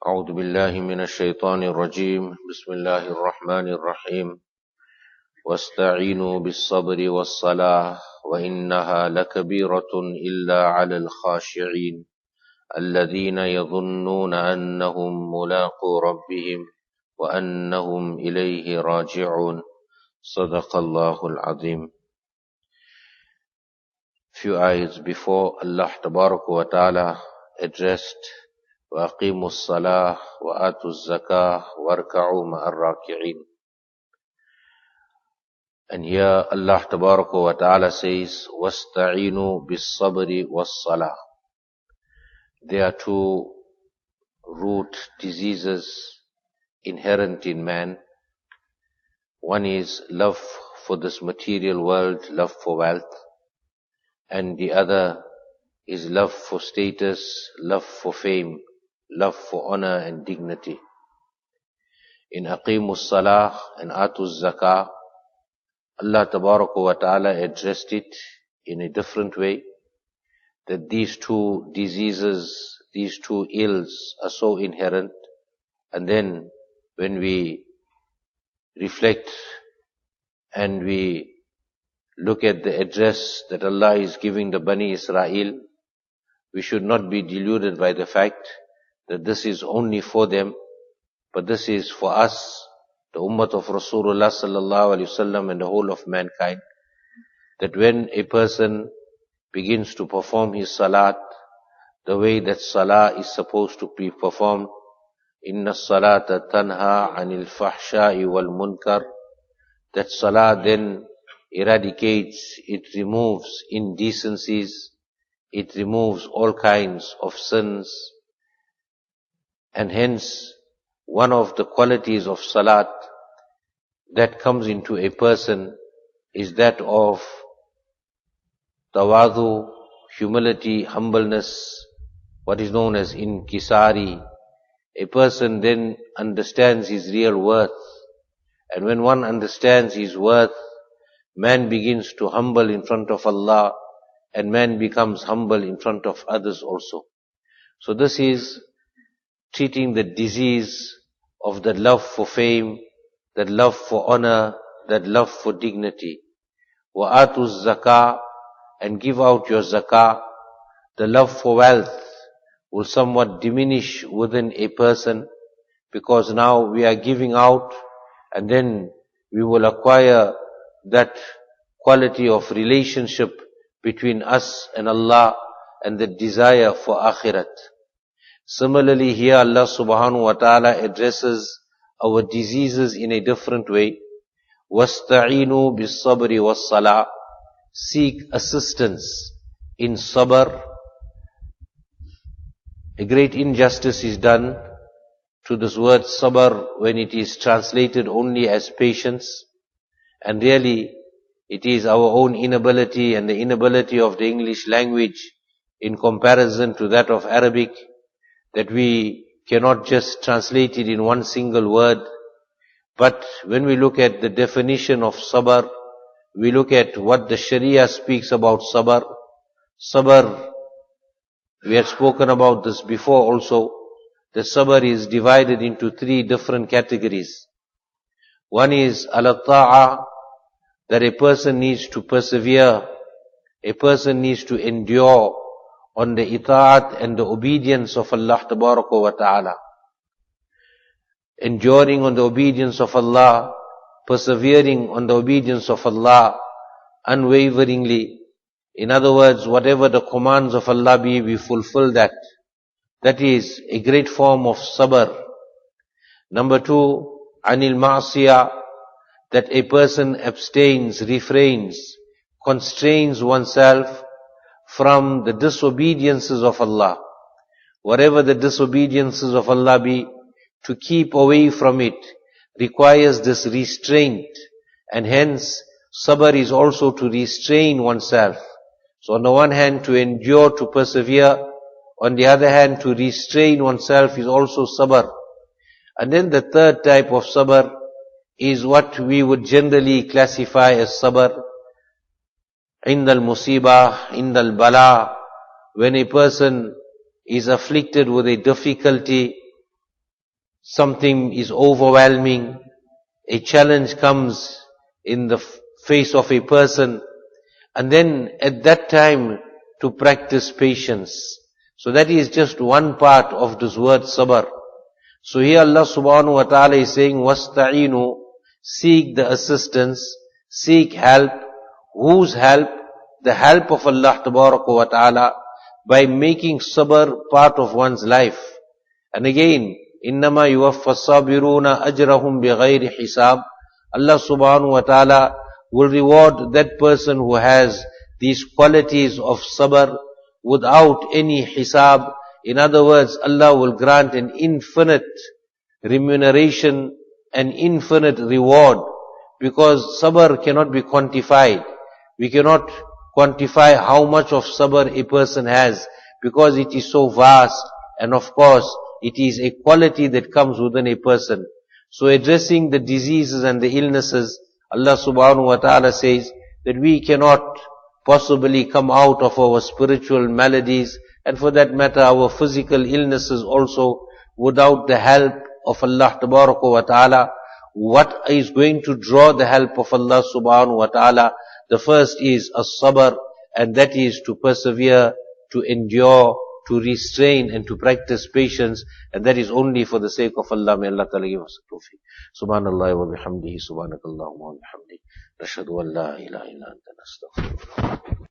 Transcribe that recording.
أعوذ بالله من الشيطان الرجيم بسم الله الرحمن الرحيم واستعينوا بالصبر والصلاة وإنها لكبيرة إلا على الخاشعين الذين يظنون أنهم ملاقو ربهم وأنهم إليه راجعون صدق الله العظيم. Few ayats before, Allah Tabaraka wa Ta'ala addressed وَأَقِيمُوا الصَّلَاةَ وَآتُوا الزَّكَاةَ وَارْكَعُوا مَعَ الرَّاكِعِينَ. And here Allah Tabaraka wa Ta'ala says, وَاسْتَعِينُوا بِالصَّبْرِ وَالصَّلَاةِ. There are two root diseases inherent in man. One is love for this material world, love for wealth. And the other is love for status, love for fame, love for honor and dignity. In Aqimus Salah and Atus Zakah, Allah Tabaraka wa Ta'ala addressed it in a different way, that these two diseases, these two ills are so inherent. And then when we reflect and we look at the address that Allah is giving the Bani Israel, we should not be deluded by the fact that this is only for them, but this is for us, the ummah of Rasulullah sallallahu alaihi wasallam and the whole of mankind. That when a person begins to perform his salat the way that salah is supposed to be performed, inna salata tanha anil fahsha'i wal munkar, that salah then eradicates, it removes indecencies, it removes all kinds of sins. And hence, one of the qualities of salat that comes into a person is that of tawadu, humility, humbleness, what is known as inkisari. A person then understands his real worth. And when one understands his worth, man begins to humble in front of Allah, and man becomes humble in front of others also. So this is treating the disease of the love for fame, that love for honor, that love for dignity. وَآتُوا الزَّكَاةَ, and give out your zakah. The love for wealth will somewhat diminish within a person, because now we are giving out, and then we will acquire that quality of relationship between us and Allah and the desire for akhirat. Similarly, here Allah subhanahu wa ta'ala addresses our diseases in a different way. وَاسْتَعِينُوا بِالصَّبْرِ وَالصَّلَاةِ. Seek assistance in sabr. A great injustice is done to this word sabr when it is translated only as patience. And really, it is our own inability and the inability of the English language in comparison to that of Arabic, that we cannot just translate it in one single word. But when we look at the definition of sabr, we look at what the Sharia speaks about sabr. Sabr, we had spoken about this before also. The sabr is divided into three different categories. One is ala-ta'a, that a person needs to persevere, a person needs to endure on the ita'at and the obedience of Allah Tabaraka wa Ta'ala. Enduring on the obedience of Allah, persevering on the obedience of Allah, unwaveringly. In other words, whatever the commands of Allah be, we fulfill that. That is a great form of sabr. Number two, anil ma'asiyah, that a person abstains, refrains, constrains oneself from the disobediences of Allah. Whatever the disobediences of Allah be, to keep away from it requires this restraint. And hence, sabr is also to restrain oneself. So on the one hand, to endure, to persevere. On the other hand, to restrain oneself is also sabr. And then the third type of sabr is what we would generally classify as sabr. Indal musibah, indal bala, when a person is afflicted with a difficulty, something is overwhelming, a challenge comes in the face of a person, and then at that time to practice patience. So that is just one part of this word sabr. So here Allah subhanahu wa ta'ala is saying, wasta'inu, seek the assistance, seek help. Whose help? The help of Allah tabaraka wa ta'ala, by making sabr part of one's life. And again, innama yuwaffa sabiruna ajrahum bighayri hisab. Allah subhanahu wa ta'ala will reward that person who has these qualities of sabr without any hisab. In other words, Allah will grant an infinite remuneration, an infinite reward, because sabr cannot be quantified. We cannot quantify how much of sabr a person has, because it is so vast, and of course, it is a quality that comes within a person. So addressing the diseases and the illnesses, Allah subhanahu wa ta'ala says that we cannot possibly come out of our spiritual maladies, and for that matter our physical illnesses also, without the help of Allah tabaraka wa ta'ala. What is going to draw the help of Allah subhanahu wa ta'ala? The first is as-sabr, and that is to persevere, to endure, to restrain, and to practice patience, and that is only for the sake of Allah. May Allah ta'ala give us the tawfiq. Subhanallah wa bihamdihi, subhanakallahumma wa bihamdihi, nashhadu an la ilaha illa anta nastaghfiruka.